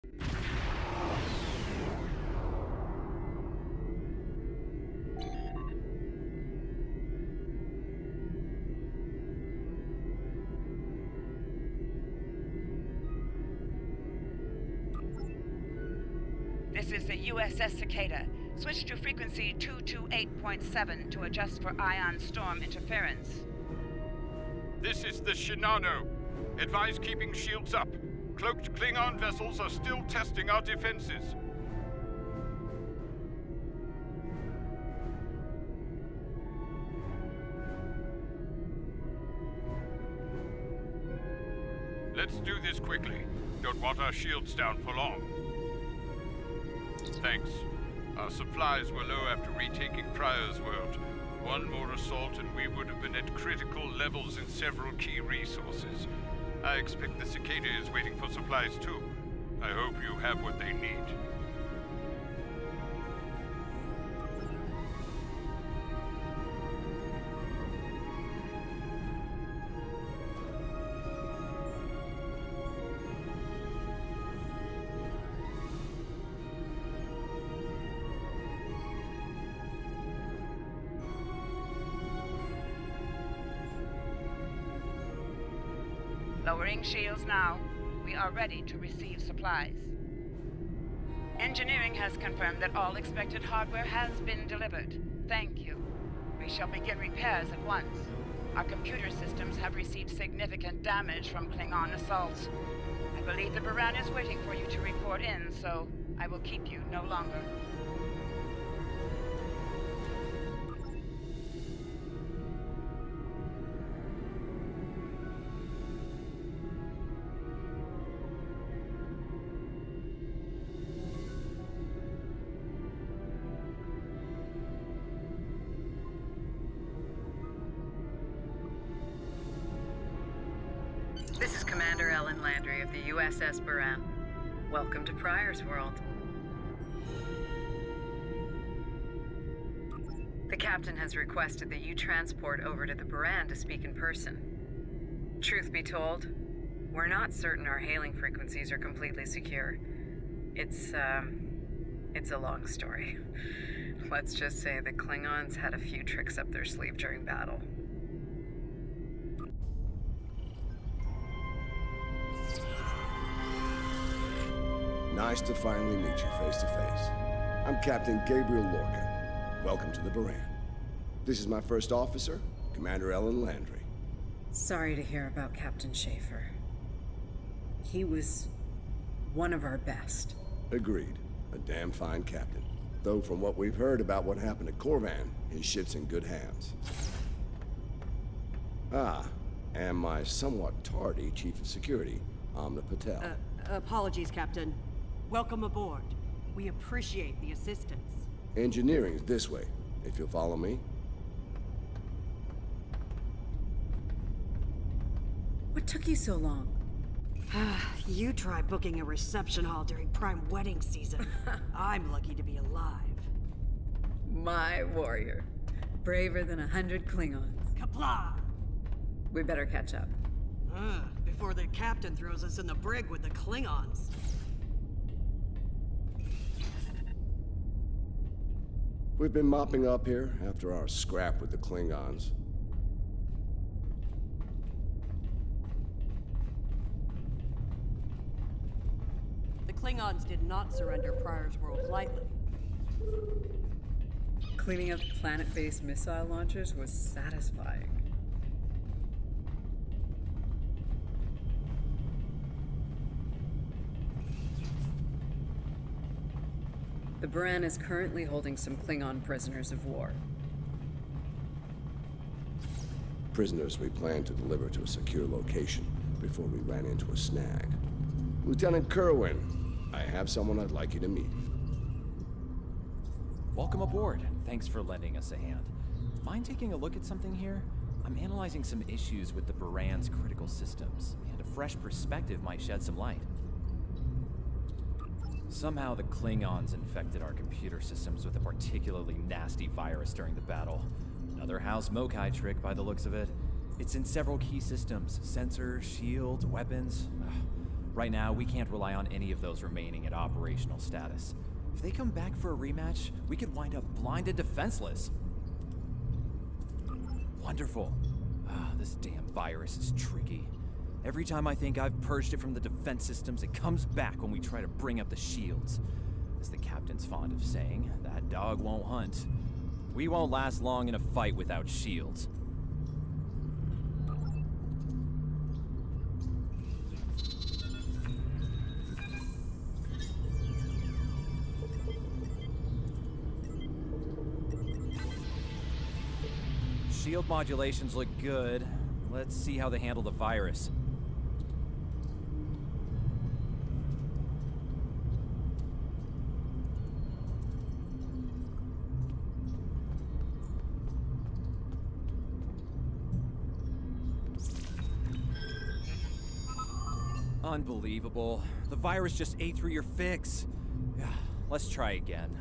This is the USS Cicada. Switch to frequency 228.7 to adjust for ion storm interference. This is the Shinano. Advise keeping shields up. Cloaked Klingon vessels are still testing our defenses. Let's do this quickly. Don't want our shields down for long. Thanks. Our supplies were low after retaking Pryor's world. One more assault and we would have been at critical levels in several key resources. I expect the Cicada is waiting for supplies too. I hope you have what they need. Lowering shields now. We are ready to receive supplies. Engineering has confirmed that all expected hardware has been delivered. Thank you. We shall begin repairs at once. Our computer systems have received significant damage from Klingon assaults. I believe the Baran is waiting for you to report in, so I will keep you no longer. This is Commander Ellen Landry of the USS Baran. Welcome to Pryor's world. The captain has requested that you transport over to the Baran to speak in person. Truth be told, we're not certain our hailing frequencies are completely secure. It's a long story. Let's just say the Klingons had a few tricks up their sleeve during battle. Nice to finally meet you face to face. I'm Captain Gabriel Lorca. Welcome to the Baran. This is my first officer, Commander Ellen Landry. Sorry to hear about Captain Schaefer. He was one of our best. Agreed. A damn fine captain. Though from what we've heard about what happened at Corvan, his ship's in good hands. Ah, and my somewhat tardy Chief of Security, Amna Patel. Apologies, Captain. Welcome aboard. We appreciate the assistance. Engineering's this way, if you'll follow me. What took you so long? You try booking a reception hall during prime wedding season. I'm lucky to be alive. My warrior. Braver than 100 Klingons. Kapla! We better catch up. Before the captain throws us in the brig with the Klingons. We've been mopping up here after our scrap with the Klingons. The Klingons did not surrender Pryor's world lightly. Cleaning up planet-based missile launchers was satisfying. The Baran is currently holding some Klingon prisoners of war. Prisoners we plan to deliver to a secure location before we ran into a snag. Lieutenant Kerwin, I have someone I'd like you to meet. Welcome aboard. Thanks for lending us a hand. Mind taking a look at something here? I'm analyzing some issues with the Baran's critical systems, and a fresh perspective might shed some light. Somehow the Klingons infected our computer systems with a particularly nasty virus during the battle. Another House Mokai trick by the looks of it. It's in several key systems, sensors, shields, weapons. Right now, we can't rely on any of those remaining at operational status. If they come back for a rematch, we could wind up blind and defenseless. Wonderful. This damn virus is tricky. Every time I think I've purged it from the defense systems, it comes back when we try to bring up the shields. As the captain's fond of saying, that dog won't hunt. We won't last long in a fight without shields. Shield modulations look good. Let's see how they handle the virus. Unbelievable. The virus just ate through your fix. Let's try again.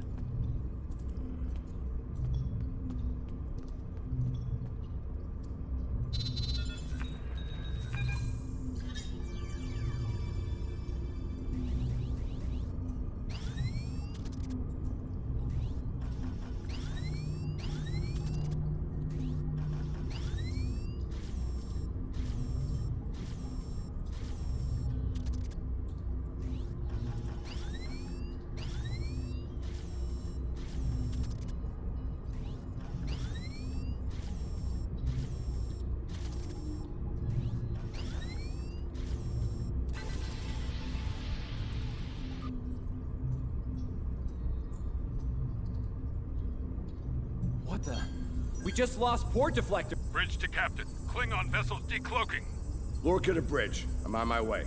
What the? We just lost port deflector. Bridge to Captain. Klingon vessels decloaking. Lorca to bridge. I'm on my way.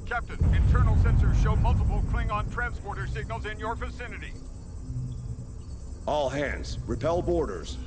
Captain, internal sensors show multiple Klingon transporter signals in your vicinity. All hands, repel boarders.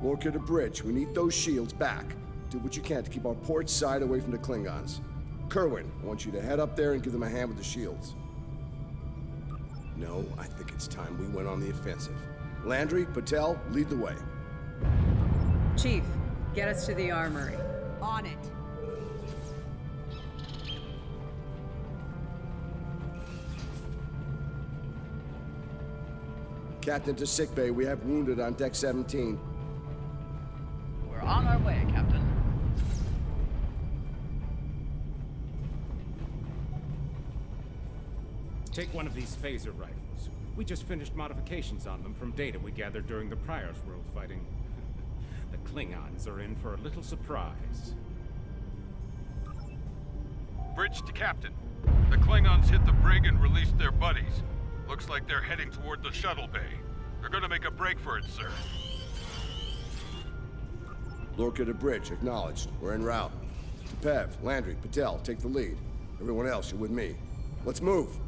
Lorca to bridge. We need those shields back. Do what you can to keep our port side away from the Klingons. Kerwin, I want you to head up there and give them a hand with the shields. No, I think it's time we went on the offensive. Landry, Patel, lead the way. Chief, get us to the armory. On it. Captain to sickbay. We have wounded on deck 17. We're on our way, Captain. Take one of these phaser rifles. We just finished modifications on them from data we gathered during the Prior's World fighting. The Klingons are in for a little surprise. Bridge to Captain. The Klingons hit the brig and released their buddies. Looks like they're heading toward the shuttle bay. They're gonna make a break for it, sir. Lorca to bridge, acknowledged. We're en route. Pev, Landry, Patel, take the lead. Everyone else, you're with me. Let's move.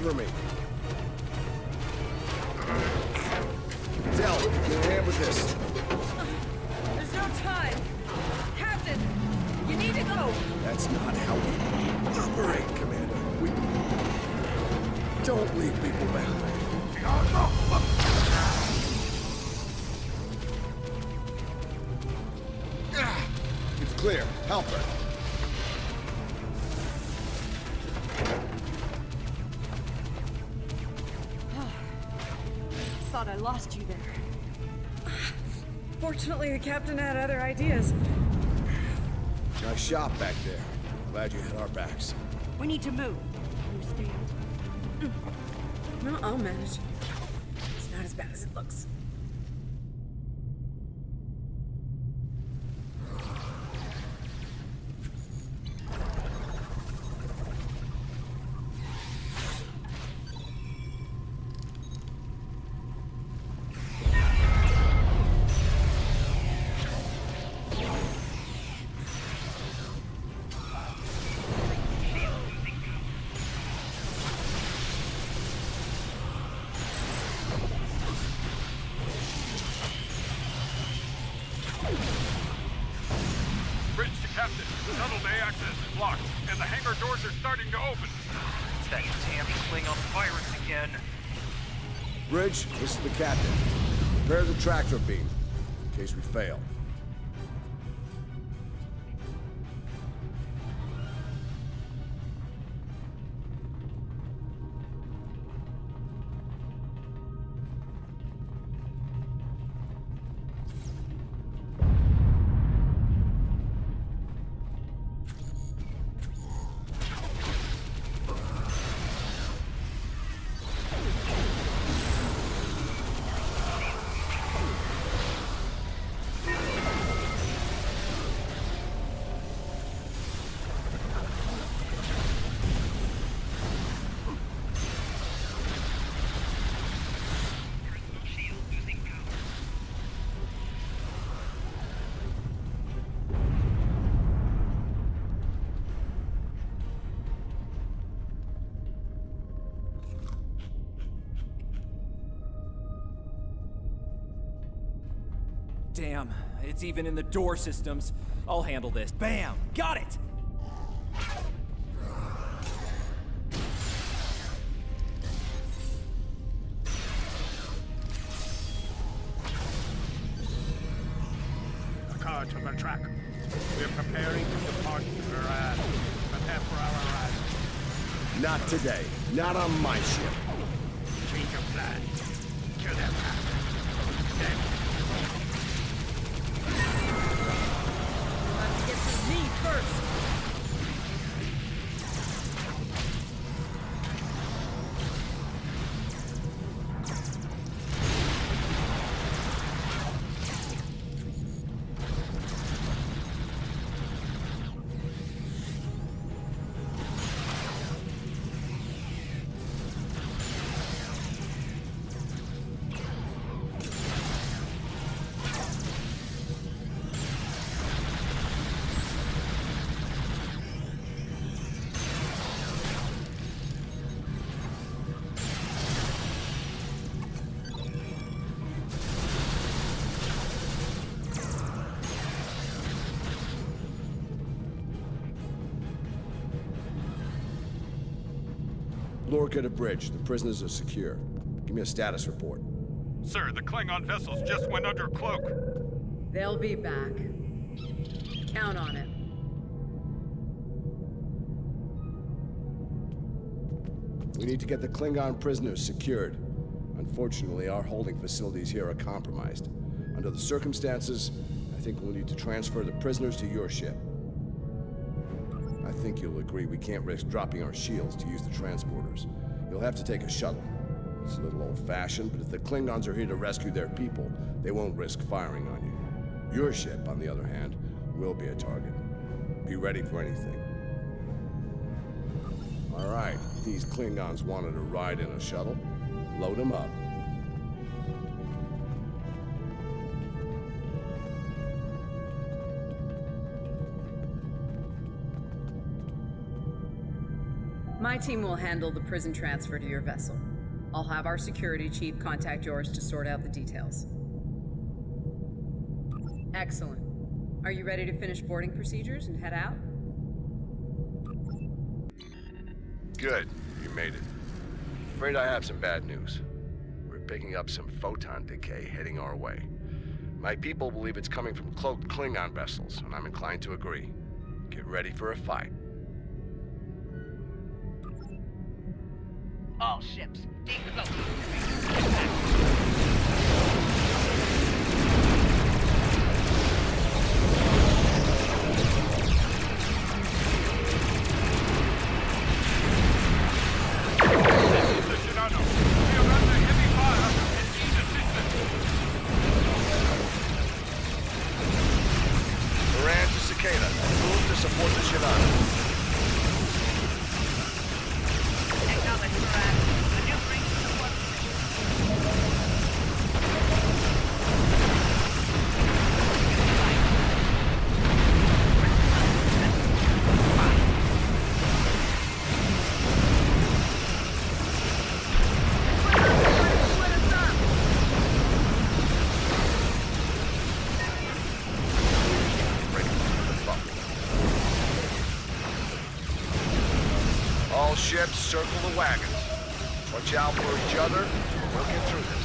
Cover me. Del, get a hand with this. There's no time! Captain! You need to go! That's not how we operate, Commander. We don't leave people behind. It's clear. Help her. Thought I lost you there. Fortunately, the captain had other ideas. Nice shot back there. Glad you had our backs. We need to move. Understand? No, I'll manage. It's not as bad as it looks. Captain, shuttle bay access is blocked, and the hangar doors are starting to open. It's that damn Klingon virus again. Bridge, this is the captain. Prepare the tractor beam, in case we fail. Damn, it's even in the door systems. I'll handle this. Bam! Got it! The car took our track. We're preparing to depart for, prepare for our arrival. Not today. Not on my ship. Change your plan. Kill them. Then You'll have to get to me first. Lorca to bridge. The prisoners are secure. Give me a status report. Sir, the Klingon vessels just went under cloak. They'll be back. Count on it. We need to get the Klingon prisoners secured. Unfortunately, our holding facilities here are compromised. Under the circumstances, I think we'll need to transfer the prisoners to your ship. I think you'll agree we can't risk dropping our shields to use the transporters. You'll have to take a shuttle. It's a little old-fashioned, but if the Klingons are here to rescue their people, they won't risk firing on you. Your ship, on the other hand, will be a target. Be ready for anything. All right, these Klingons wanted to ride in a shuttle. Load them up. My team will handle the prison transfer to your vessel. I'll have our security chief contact yours to sort out the details. Excellent. Are you ready to finish boarding procedures and head out? Good. You made it. Afraid I have some bad news. We're picking up some photon decay heading our way. My people believe it's coming from cloaked Klingon vessels, and I'm inclined to agree. Get ready for a fight. All ships, decloak. Ships circle the wagons. Watch out for each other. We'll get through this.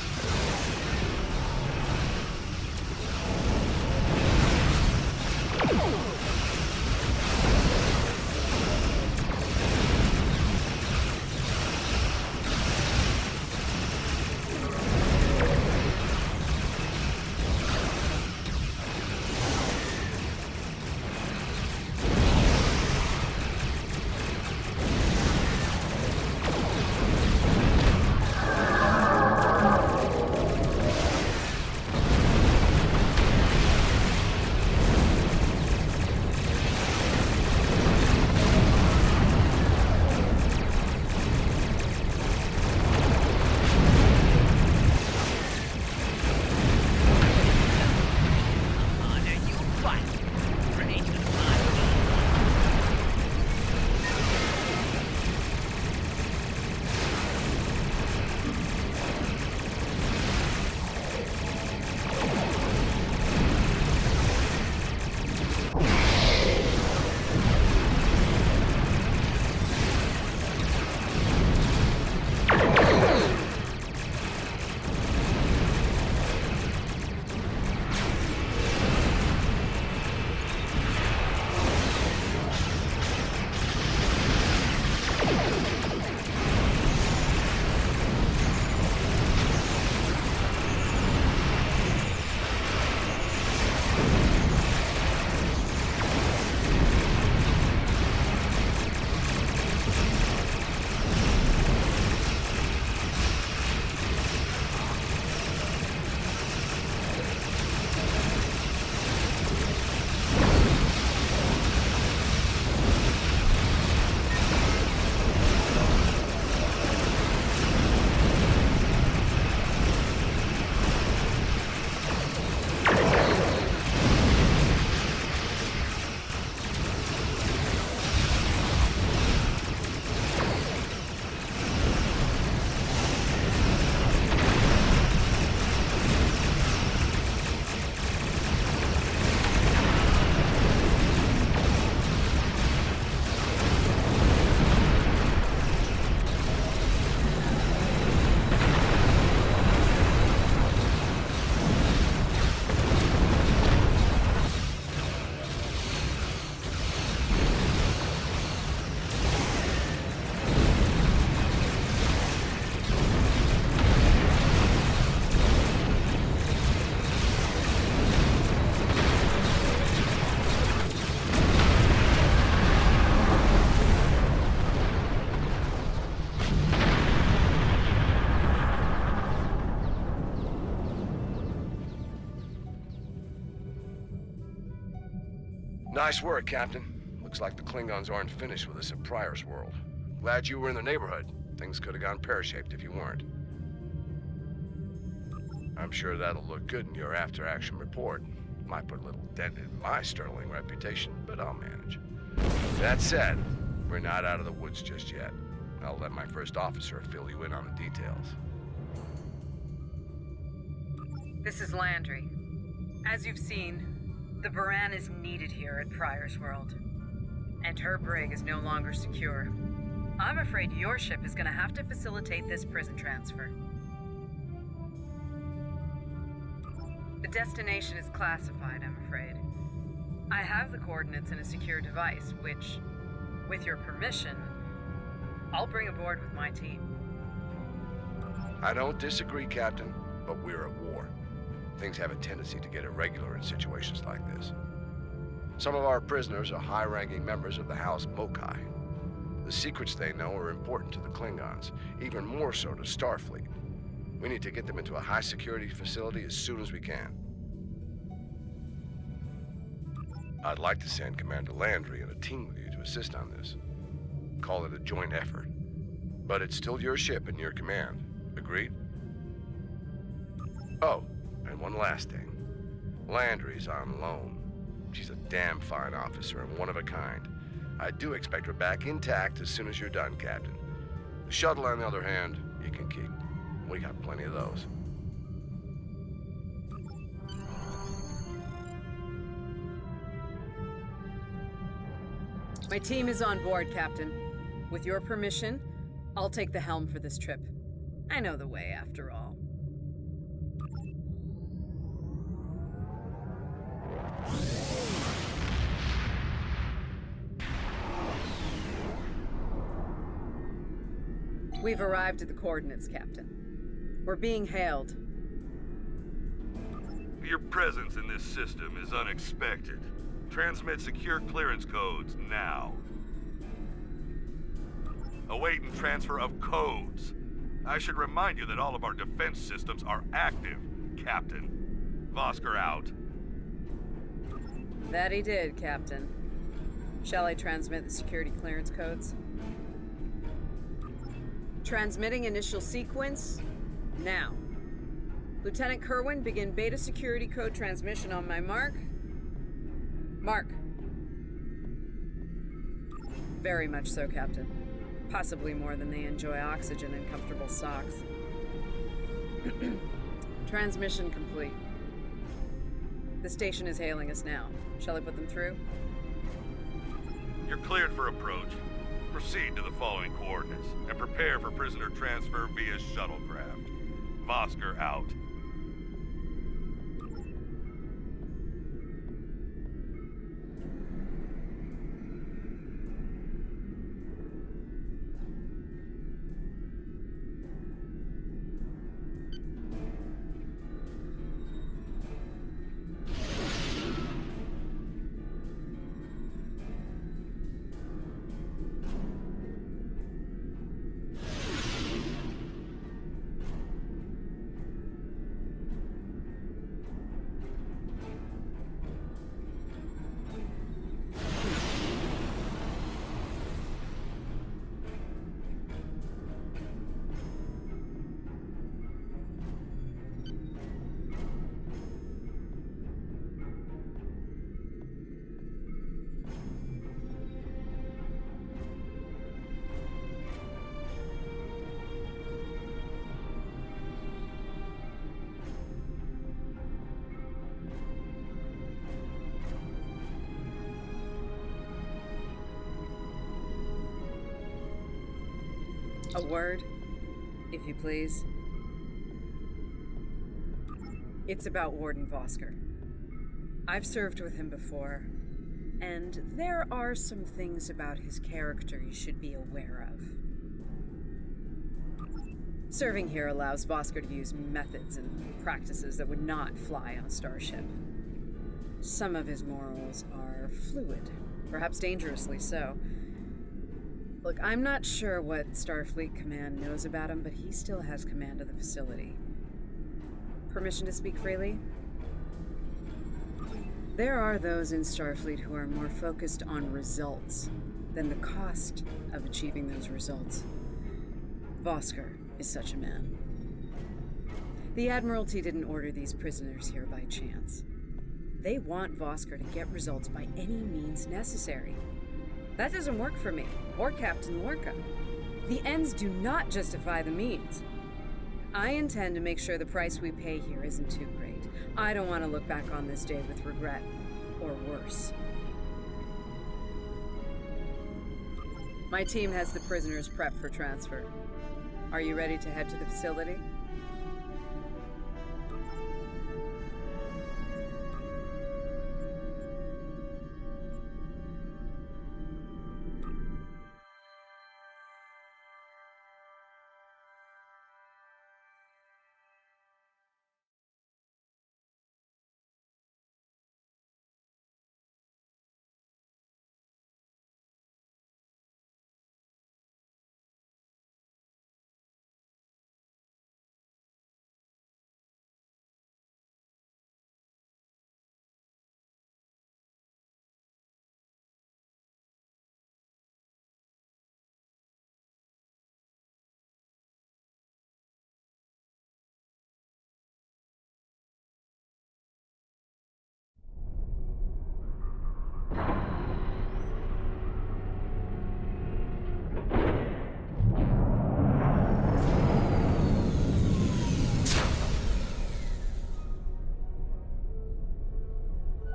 Nice work, Captain. Looks like the Klingons aren't finished with us at Prior's world. Glad you were in the neighborhood. Things could have gone pear-shaped if you weren't. I'm sure that'll look good in your after-action report. Might put a little dent in my sterling reputation, but I'll manage. That said, we're not out of the woods just yet. I'll let my first officer fill you in on the details. This is Landry. As you've seen, the Baran is needed here at Pryor's World. And her brig is no longer secure. I'm afraid your ship is gonna have to facilitate this prison transfer. The destination is classified, I'm afraid. I have the coordinates in a secure device, which, with your permission, I'll bring aboard with my team. I don't disagree, Captain, but we're at war. Things have a tendency to get irregular in situations like this. Some of our prisoners are high-ranking members of the House Mokai. The secrets they know are important to the Klingons, even more so to Starfleet. We need to get them into a high-security facility as soon as we can. I'd like to send Commander Landry and a team with you to assist on this. Call it a joint effort. But it's still your ship and your command. Agreed? Oh, and one last thing. Landry's on loan. She's a damn fine officer and one of a kind. I do expect her back intact as soon as you're done, Captain. The shuttle, on the other hand, you can keep. We got plenty of those. My team is on board, Captain. With your permission, I'll take the helm for this trip. I know the way, after all. We've arrived at the coordinates, Captain. We're being hailed. Your presence in this system is unexpected. Transmit secure clearance codes now. Awaiting transfer of codes. I should remind you that all of our defense systems are active, Captain. Vosker out. That he did, Captain. Shall I transmit the security clearance codes? Transmitting initial sequence, now. Lieutenant Kerwin, begin beta security code transmission on my mark. Mark. Very much so, Captain. Possibly more than they enjoy oxygen and comfortable socks. Transmission complete. The station is hailing us now. Shall I put them through? You're cleared for approach. Proceed to the following coordinates and prepare for prisoner transfer via shuttlecraft. Vosker out. A word, if you please. It's about Warden Vosker. I've served with him before, and there are some things about his character you should be aware of. Serving here allows Vosker to use methods and practices that would not fly on a starship. Some of his morals are fluid, perhaps dangerously so. Look, I'm not sure what Starfleet Command knows about him, but he still has command of the facility. Permission to speak freely? There are those in Starfleet who are more focused on results than the cost of achieving those results. Vosker is such a man. The Admiralty didn't order these prisoners here by chance. They want Vosker to get results by any means necessary. That doesn't work for me, or Captain Lorca. The ends do not justify the means. I intend to make sure the price we pay here isn't too great. I don't want to look back on this day with regret, or worse. My team has the prisoners prepped for transfer. Are you ready to head to the facility?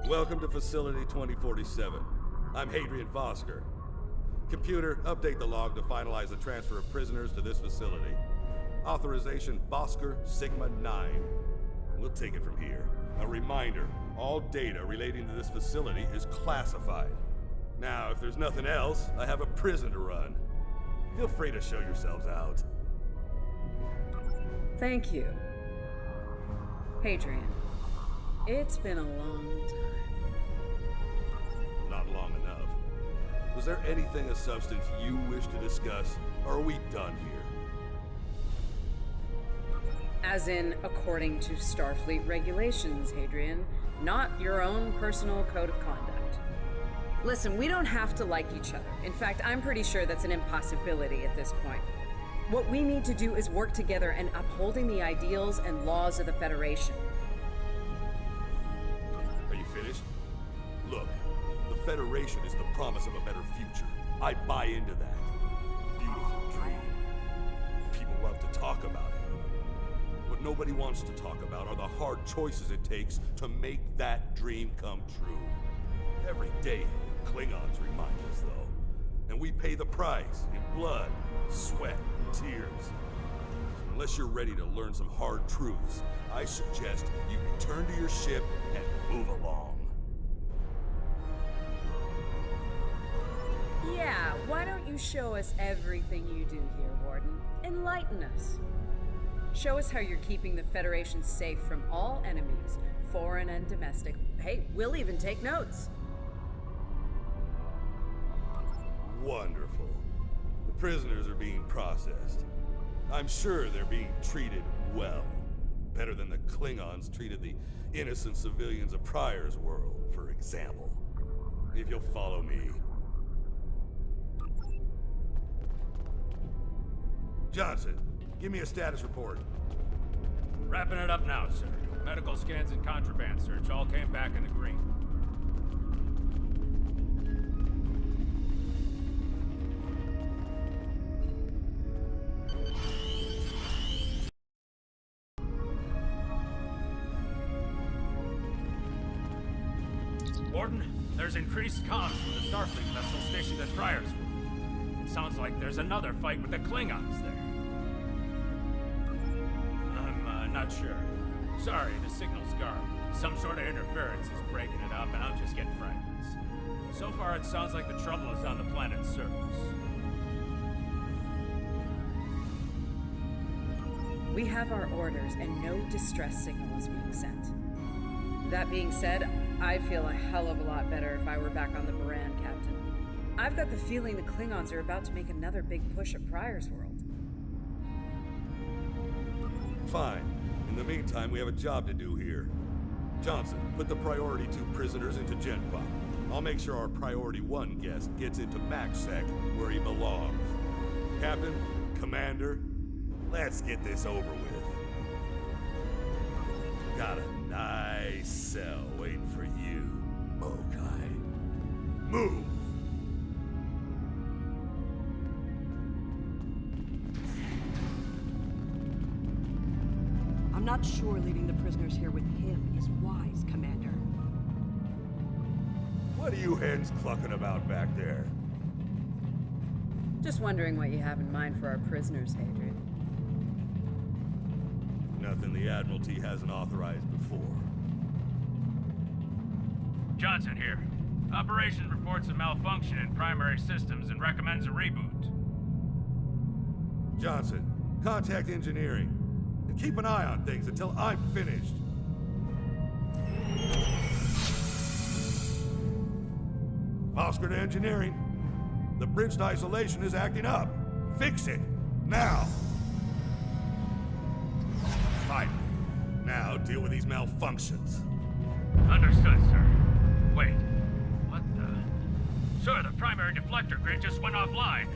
Welcome to Facility 2047. I'm Hadrian Vosker. Computer, update the log to finalize the transfer of prisoners to this facility. Authorization Vosker Sigma 9. We'll take it from here. A reminder, all data relating to this facility is classified. Now, if there's nothing else, I have a prison to run. Feel free to show yourselves out. Thank you. Hadrian, it's been a long time. Not long enough. Was there anything of substance you wish to discuss, or are we done here? As in, according to Starfleet regulations, Hadrian, not your own personal code of conduct. Listen, we don't have to like each other. In fact, I'm pretty sure that's an impossibility at this point. What we need to do is work together in upholding the ideals and laws of the Federation. Are you finished? Look, the Federation is the promise of a better future. I buy into that. Beautiful dream. People love to talk about it. What nobody wants to talk about are the hard choices it takes to make that dream come true. Every day, Klingons remind us, though. And we pay the price in blood, sweat, and tears. So unless you're ready to learn some hard truths, I suggest you return to your ship and move along. Yeah, why don't you show us everything you do here, Warden? Enlighten us. Show us how you're keeping the Federation safe from all enemies, foreign and domestic. Hey, we'll even take notes. Wonderful. The prisoners are being processed. I'm sure they're being treated well. Better than the Klingons treated the innocent civilians of Prior's world, for example. If you'll follow me. Johnson, give me a status report. Wrapping it up now, sir. Medical scans and contraband search all came back in the green. Warden, there's increased comms from the Starfleet vessel stationed at Prior's world. It sounds like there's another fight with the Klingons there. I'm not sure. Sorry, the signal's garbled. Some sort of interference is breaking it up, and I'm just getting fragments. So far, it sounds like the trouble is on the planet's surface. We have our orders, and no distress signal is being sent. That being said, I'd feel a hell of a lot better if I were back on the Baran, Captain. I've got the feeling the Klingons are about to make another big push at Prior's world. Fine. In the meantime, we have a job to do here. Johnson, put the Priority 2 prisoners into Genpop. I'll make sure our Priority 1 guest gets into MaxSec, where he belongs. Captain, Commander, let's get this over with. Got a nice cell waiting for you, Mokai. Move! not sure leaving the prisoners here with him is wise, Commander. What are you hens clucking about back there? Just wondering what you have in mind for our prisoners, Hadrian. Nothing the Admiralty hasn't authorized before. Johnson here. Operations reports a malfunction in primary systems and recommends a reboot. Johnson, contact engineering. And keep an eye on things until I'm finished. Oscar to engineering. The bridged isolation is acting up. Fix it. Now. Fine. Now deal with these malfunctions. Understood, sir. Wait. What the? Sir, the primary deflector grid just went offline.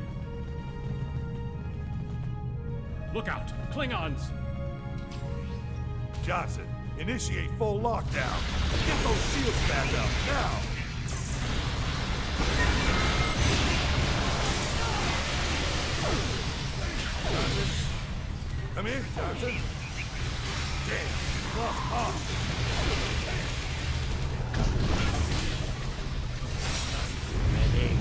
Look out! Klingons! Johnson, initiate full lockdown. Get those shields back up, now! Johnson? Come in, Johnson. Damn, lost off. Ready.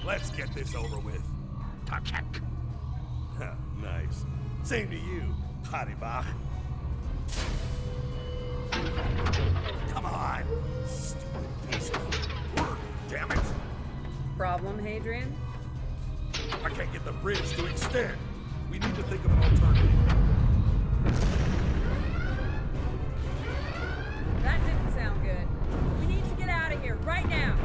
Let's get this over with. Takak. Nice. Same to you, Haribach. Come on! Stupid piece of work, damn it! Problem, Hadrian? I can't get the bridge to extend. We need to think of an alternative. That didn't sound good. We need to get out of here right now.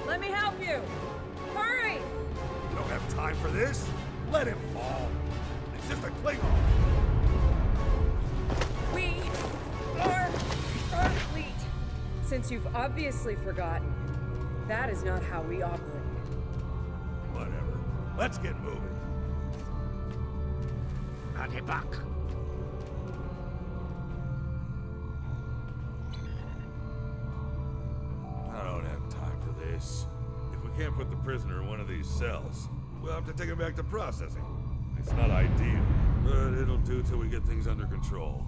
Let me help you. Hurry! We don't have time for this. Let him fall. It's just a Klingon. We are Starfleet. Since you've obviously forgotten, that is not how we operate. Whatever. Let's get moving. Back. I don't have time for this. If we can't put the prisoner in one of these cells, we'll have to take him back to processing. It's not ideal, but it'll do till we get things under control.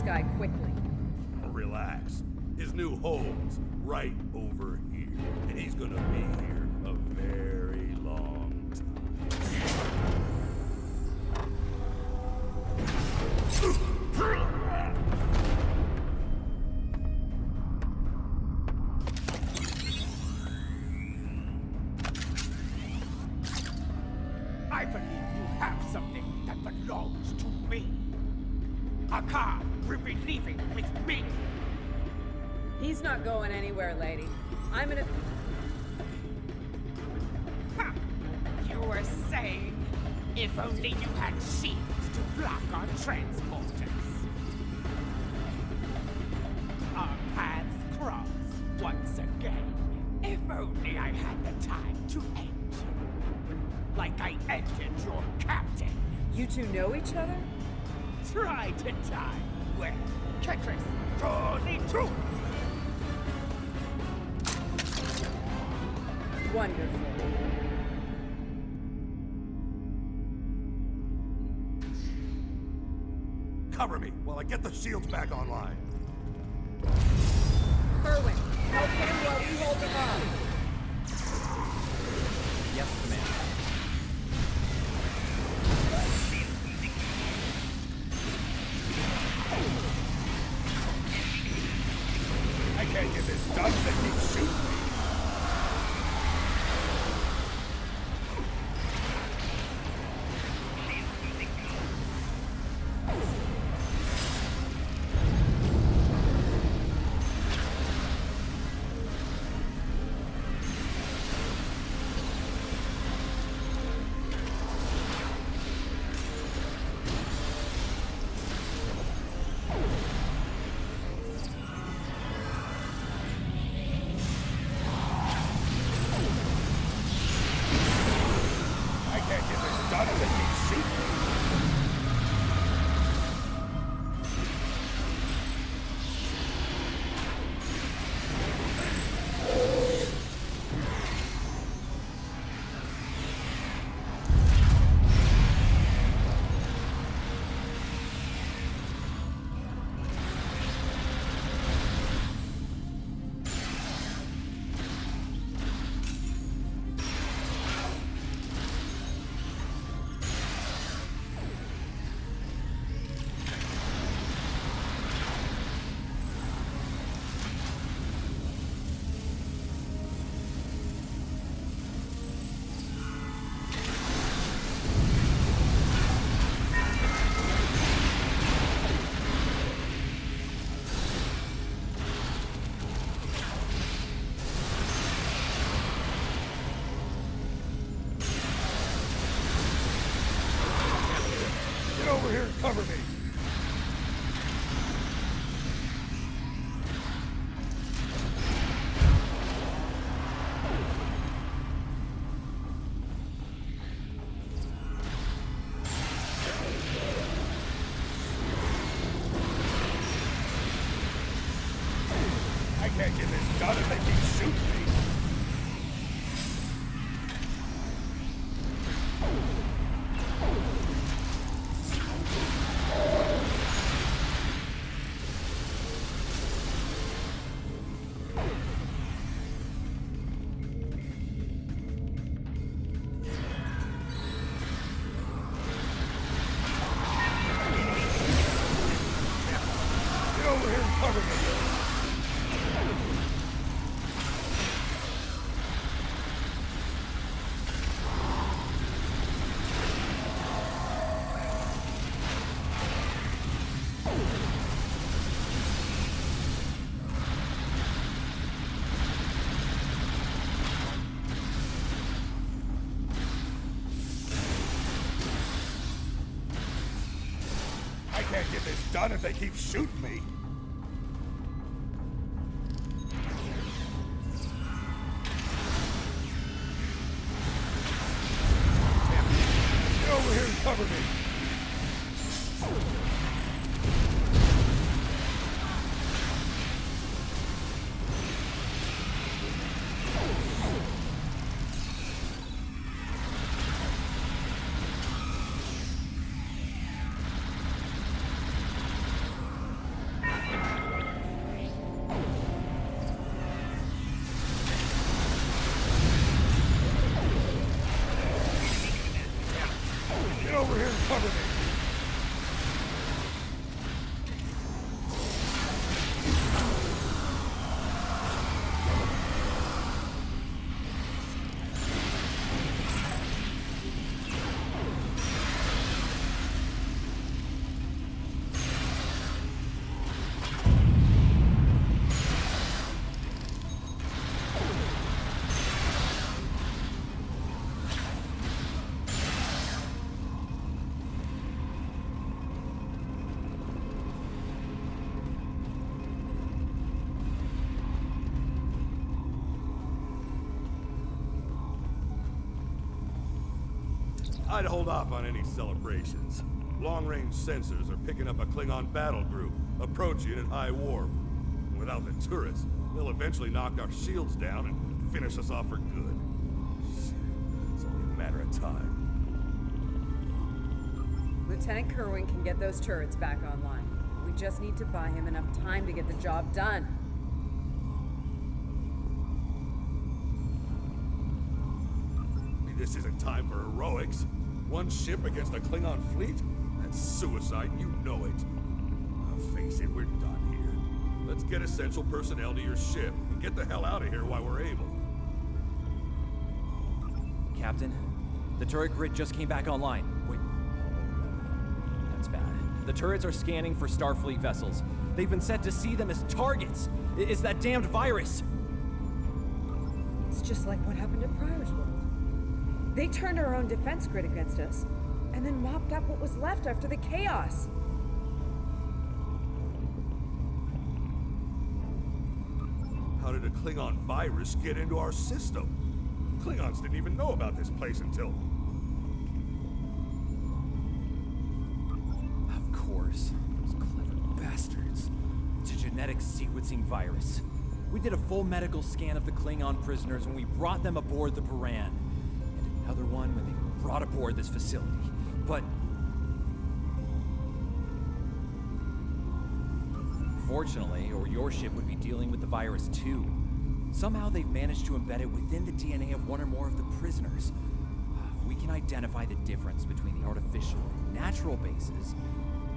guy quickly. Relax. His new home's right over here. And he's gonna be here a very long time. I believe you have something that belongs to me. A car will be leaving with me. He's not going anywhere, lady. I'm gonna... Ha! You were saying, if only you had shields to block our transporters. Our paths cross once again. If only I had the time to end you. Like I ended your captain. You two know each other? Try to die well. Tetris 22! Wonderful. Cover me while I get the shields back online. Kerwin, help him while we hold them off. Yes, Commander. I can't get this done if they keep shooting me. Over here and cover me. I can't get this done if they keep shooting me. Over here and cover me. I can't get this done if they keep shooting me. Get over here and cover me. Cover me! I'd hold off on any celebrations. Long-range sensors are picking up a Klingon battle group, approaching at high warp. Without the turrets, they'll eventually knock our shields down and finish us off for good. It's only a matter of time. Lieutenant Kerwin can get those turrets back online. We just need to buy him enough time to get the job done. This isn't time for heroics. One ship against a Klingon fleet? That's suicide, you know it. Face it, we're done here. Let's get essential personnel to your ship and get the hell out of here while we're able. Captain, the turret grid just came back online. Wait. That's bad. The turrets are scanning for Starfleet vessels. They've been set to see them as targets. It's that damned virus. It's just like what happened at Pryor's World. They turned our own defense grid against us, and then mopped up what was left after the chaos. How did a Klingon virus get into our system? Klingons didn't even know about this place until... Of course. Those clever bastards. It's a genetic sequencing virus. We did a full medical scan of the Klingon prisoners when we brought them aboard the Buran. Another one when they were brought aboard this facility. But fortunately, or your ship would be dealing with the virus too. Somehow they've managed to embed it within the DNA of one or more of the prisoners. If we can identify the difference between the artificial and natural bases,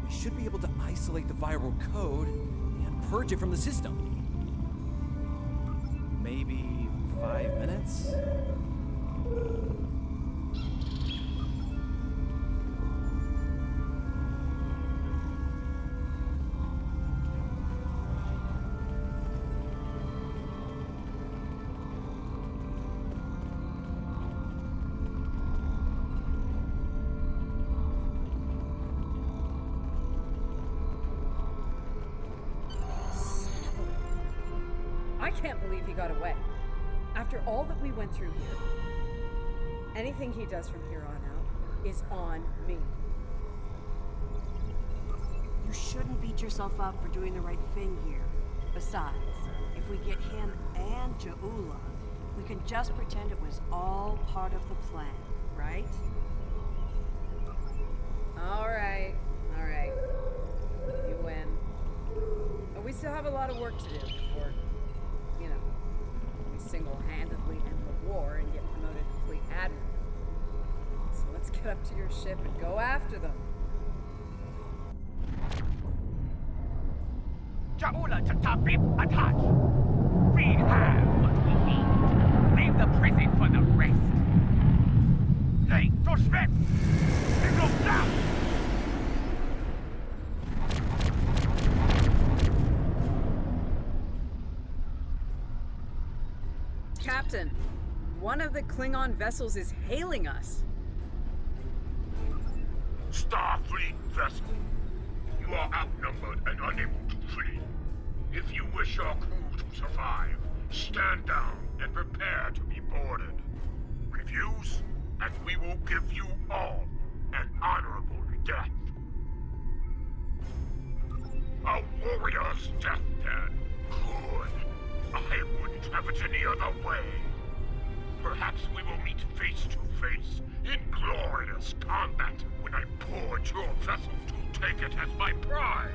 we should be able to isolate the viral code and purge it from the system. Maybe 5 minutes? I can't believe he got away. After all that we went through here, anything he does from here on out is on me. You shouldn't beat yourself up for doing the right thing here. Besides, if we get him and Ja'ula, we can just pretend it was all part of the plan, right? All right. You win. But we still have a lot of work to do before, we single-handedly end the war and get promoted to fleet admiral. So let's get up to your ship and go after them. Ja'ula to Tavip attach. We have what we need. Leave the prison for the rest. Hey, to Schmidt! Signal down! Captain, one of the Klingon vessels is hailing us. Starfleet vessel. You are outnumbered and unable to flee. If you wish your crew to survive, stand down and prepare to be boarded. Refuse, and we will give you all an honorable death. A warrior's deathbed. Good. I wouldn't have it any other way. Perhaps we will meet face to face in glorious combat when I board your vessel to take it as my prize.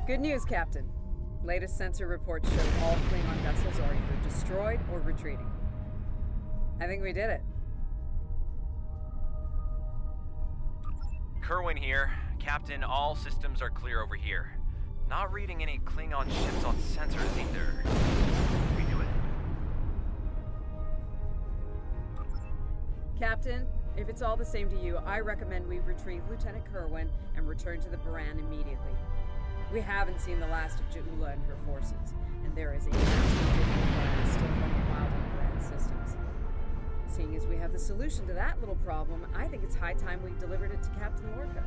Good news, Captain. Latest sensor reports show all Klingon vessels are either destroyed or retreating. I think we did it. Kerwin here. Captain, all systems are clear over here. Not reading any Klingon ships on sensors either. We do it. Captain, if it's all the same to you, I recommend we retrieve Lieutenant Kerwin and return to the Baran immediately. We haven't seen the last of Ja'ula and her forces, and there is a massive digital fire still running wild on the Baran systems. Seeing as we have the solution to that little problem, I think it's high time we delivered it to Captain Lorca.